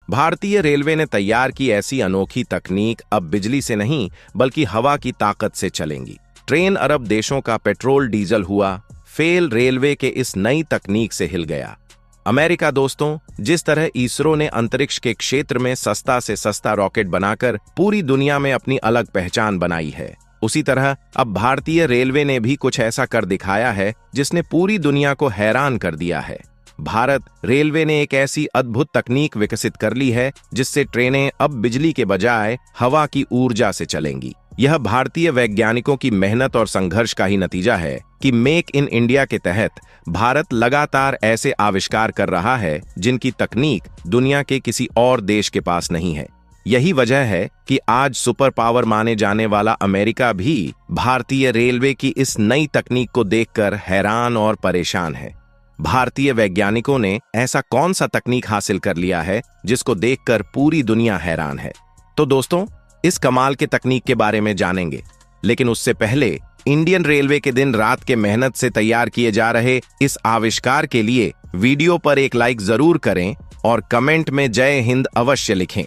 भारतीय रेलवे ने तैयार की ऐसी अनोखी तकनीक अब बिजली से नहीं बल्कि हवा की ताकत से चलेंगी। ट्रेन अरब देशों का पेट्रोल डीजल हुआ फेल रेलवे के इस नई तकनीक से हिल गया। अमेरिका दोस्तों, जिस तरह इसरो ने अंतरिक्ष के क्षेत्र में सस्ता से सस्ता रॉकेट बनाकर पूरी दुनिया में अपनी अलग पहचान बनाई है, उसी तरह अब भारतीय रेलवे ने भी कुछ ऐसा कर दिखाया है जिसने पूरी दुनिया को हैरान कर दिया है। भारत रेलवे ने एक ऐसी अद्भुत तकनीक विकसित कर ली है जिससे ट्रेनें अब बिजली के बजाय हवा की ऊर्जा से चलेंगी। यह भारतीय वैज्ञानिकों की मेहनत और संघर्ष का ही नतीजा है कि मेक इन इंडिया के तहत भारत लगातार ऐसे आविष्कार कर रहा है जिनकी तकनीक दुनिया के किसी और देश के पास नहीं है। यही वजह है कि आज सुपर पावर माने जाने वाला अमेरिका भी भारतीय रेलवे की इस नई तकनीक को देखकर हैरान और परेशान है। भारतीय वैज्ञानिकों ने ऐसा कौन सा तकनीक हासिल कर लिया है जिसको देखकर पूरी दुनिया हैरान है। तो दोस्तों, इस कमाल के तकनीक के बारे में जानेंगे, लेकिन उससे पहले इंडियन रेलवे के दिन रात के मेहनत से तैयार किए जा रहे इस आविष्कार के लिए वीडियो पर एक लाइक जरूर करें और कमेंट में जय हिंद अवश्य लिखें।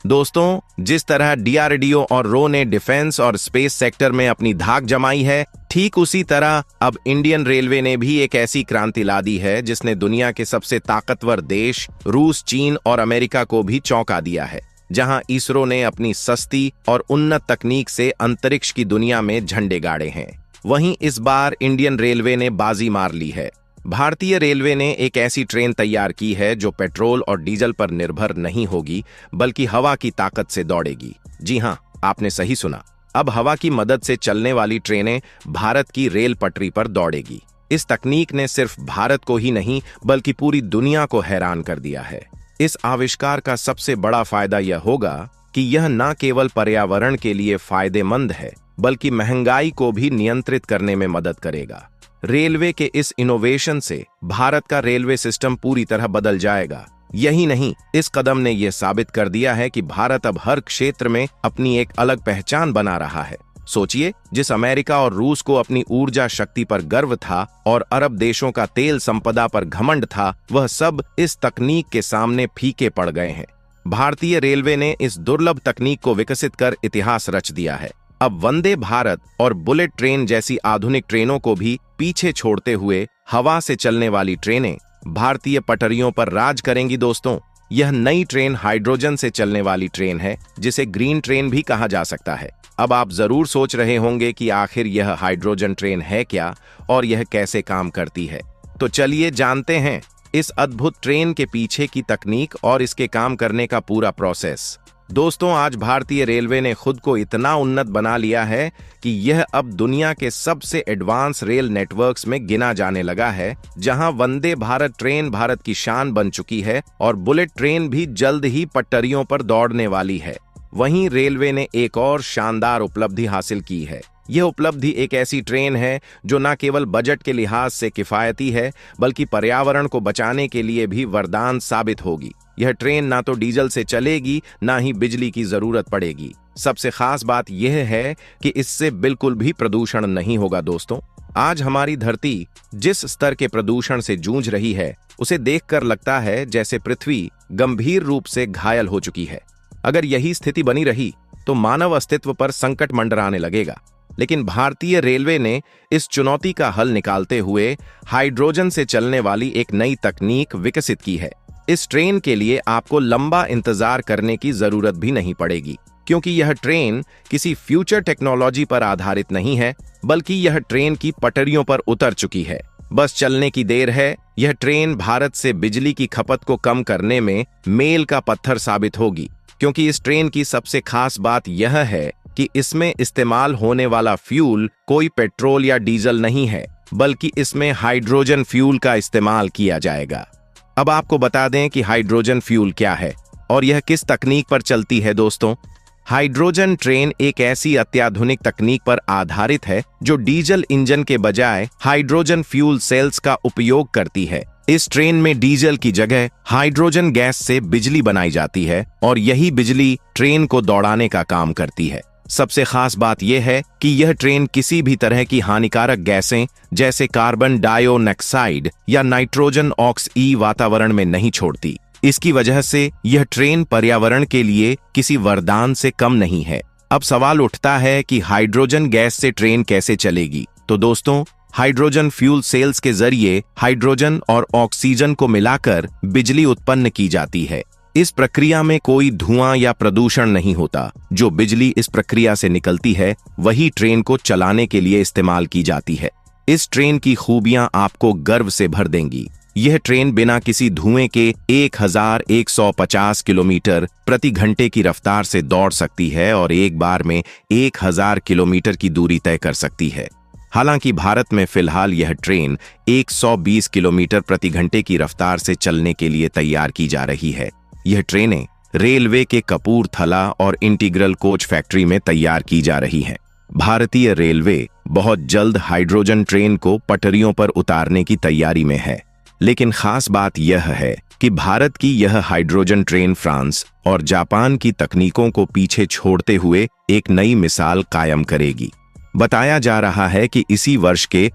दोस्तों, जिस तरह डीआरडीओ और रो ने डिफेंस और स्पेस सेक्टर में अपनी धाक जमाई है, ठीक उसी तरह अब इंडियन रेलवे ने भी एक ऐसी क्रांति ला दी है जिसने दुनिया के सबसे ताकतवर देश रूस, चीन और अमेरिका को भी चौंका दिया है। जहां इसरो ने अपनी सस्ती और उन्नत तकनीक से अंतरिक्ष की दुनिया में झंडे गाड़े हैं, वहीं इस बार इंडियन रेलवे ने बाजी मार ली है। भारतीय रेलवे ने एक ऐसी ट्रेन तैयार की है जो पेट्रोल और डीजल पर निर्भर नहीं होगी बल्कि हवा की ताकत से दौड़ेगी। जी हां, आपने सही सुना। अब हवा की मदद से चलने वाली ट्रेनें भारत की रेल पटरी पर दौड़ेगी। इस तकनीक ने सिर्फ भारत को ही नहीं बल्कि पूरी दुनिया को हैरान कर दिया है। इस आविष्कार का सबसे बड़ा फायदा यह होगा कि यह न केवल पर्यावरण के लिए फायदेमंद है बल्कि महंगाई को भी नियंत्रित करने में मदद करेगा। रेलवे के इस इनोवेशन से भारत का रेलवे सिस्टम पूरी तरह बदल जाएगा। यही नहीं, इस कदम ने यह साबित कर दिया है कि भारत अब हर क्षेत्र में अपनी एक अलग पहचान बना रहा है। सोचिए, जिस अमेरिका और रूस को अपनी ऊर्जा शक्ति पर गर्व था और अरब देशों का तेल संपदा पर घमंड था, वह सब इस तकनीक के सामने फीके पड़ गए हैं। भारतीय रेलवे ने इस दुर्लभ तकनीक को विकसित कर इतिहास रच दिया है। अब वंदे भारत और बुलेट ट्रेन जैसी आधुनिक ट्रेनों को भी पीछे छोड़ते हुए हवा से चलने वाली ट्रेनें भारतीय पटरियों पर राज करेंगी। दोस्तों, यह नई ट्रेन हाइड्रोजन से चलने वाली ट्रेन है जिसे ग्रीन ट्रेन भी कहा जा सकता है। अब आप जरूर सोच रहे होंगे कि आखिर यह हाइड्रोजन ट्रेन है क्या और यह कैसे काम करती है। तो चलिए जानते हैं इस अद्भुत ट्रेन के पीछे की तकनीक और इसके काम करने का पूरा प्रोसेस। दोस्तों, आज भारतीय रेलवे ने खुद को इतना उन्नत बना लिया है कि यह अब दुनिया के सबसे एडवांस रेल नेटवर्क्स में गिना जाने लगा है, जहां वंदे भारत ट्रेन भारत की शान बन चुकी है और बुलेट ट्रेन भी जल्द ही पटरियों पर दौड़ने वाली है। वहीं रेलवे ने एक और शानदार उपलब्धि हासिल की है। यह उपलब्धि एक ऐसी ट्रेन है जो न केवल बजट के लिहाज से किफायती है बल्कि पर्यावरण को बचाने के लिए भी वरदान साबित होगी। यह ट्रेन ना तो डीजल से चलेगी ना ही बिजली की जरूरत पड़ेगी। सबसे खास बात यह है कि इससे बिल्कुल भी प्रदूषण नहीं होगा। दोस्तों, आज हमारी धरती जिस स्तर के प्रदूषण से जूझ रही है, उसे देखकर लगता है जैसे पृथ्वी गंभीर रूप से घायल हो चुकी है। अगर यही स्थिति बनी रही तो मानव अस्तित्व पर संकट मंडराने लगेगा। लेकिन भारतीय रेलवे ने इस चुनौती का हल निकालते हुए हाइड्रोजन से चलने वाली एक नई तकनीक विकसित की है। इस ट्रेन के लिए आपको लंबा इंतजार करने की जरूरत भी नहीं पड़ेगी, क्योंकि यह ट्रेन किसी फ्यूचर टेक्नोलॉजी पर आधारित नहीं है बल्कि यह ट्रेन की पटरियों पर उतर चुकी है। बस चलने की देर है। यह ट्रेन भारत से बिजली की खपत को कम करने में मील का पत्थर साबित होगी, क्योंकि इस ट्रेन की सबसे खास बात यह है कि इसमें इस्तेमाल होने वाला फ्यूल कोई पेट्रोल या डीजल नहीं है बल्कि इसमें हाइड्रोजन फ्यूल का इस्तेमाल किया जाएगा। अब आपको बता दें कि हाइड्रोजन फ्यूल क्या है और यह किस तकनीक पर चलती है। दोस्तों, हाइड्रोजन ट्रेन एक ऐसी अत्याधुनिक तकनीक पर आधारित है जो डीजल इंजन के बजाय हाइड्रोजन फ्यूल सेल्स का उपयोग करती है। इस ट्रेन में डीजल की जगह हाइड्रोजन गैस से बिजली बनाई जाती है और यही बिजली ट्रेन को दौड़ाने का काम करती है। सबसे खास बात यह है कि यह ट्रेन किसी भी तरह की हानिकारक गैसें जैसे कार्बन डाइऑक्साइड या नाइट्रोजन ऑक्साइड वातावरण में नहीं छोड़ती। इसकी वजह से यह ट्रेन पर्यावरण के लिए किसी वरदान से कम नहीं है। अब सवाल उठता है कि हाइड्रोजन गैस से ट्रेन कैसे चलेगी। तो दोस्तों, हाइड्रोजन फ्यूल सेल्स के जरिए हाइड्रोजन और ऑक्सीजन को मिलाकर बिजली उत्पन्न की जाती है। इस प्रक्रिया में कोई धुआं या प्रदूषण नहीं होता। जो बिजली इस प्रक्रिया से निकलती है वही ट्रेन को चलाने के लिए इस्तेमाल की जाती है। इस ट्रेन की खूबियां आपको गर्व से भर देंगी। यह ट्रेन बिना किसी धुएं के 1150 किलोमीटर प्रति घंटे की रफ्तार से दौड़ सकती है और एक बार में 1000 किलोमीटर की दूरी तय कर सकती है। हालांकि भारत में फिलहाल यह ट्रेन 120 किलोमीटर प्रति घंटे की रफ्तार से चलने के लिए तैयार की जा रही है। यह ट्रेनें रेलवे के कपूरथला और इंटीग्रल कोच फैक्ट्री में तैयार की जा रही हैं। भारतीय रेलवे बहुत जल्द हाइड्रोजन ट्रेन को पटरियों पर उतारने की तैयारी में है। लेकिन खास बात यह है कि भारत की यह हाइड्रोजन ट्रेन फ्रांस और जापान की तकनीकों को पीछे छोड़ते हुए एक नई मिसाल कायम करेगी। बताया जा रहा है कि इसी वर्ष के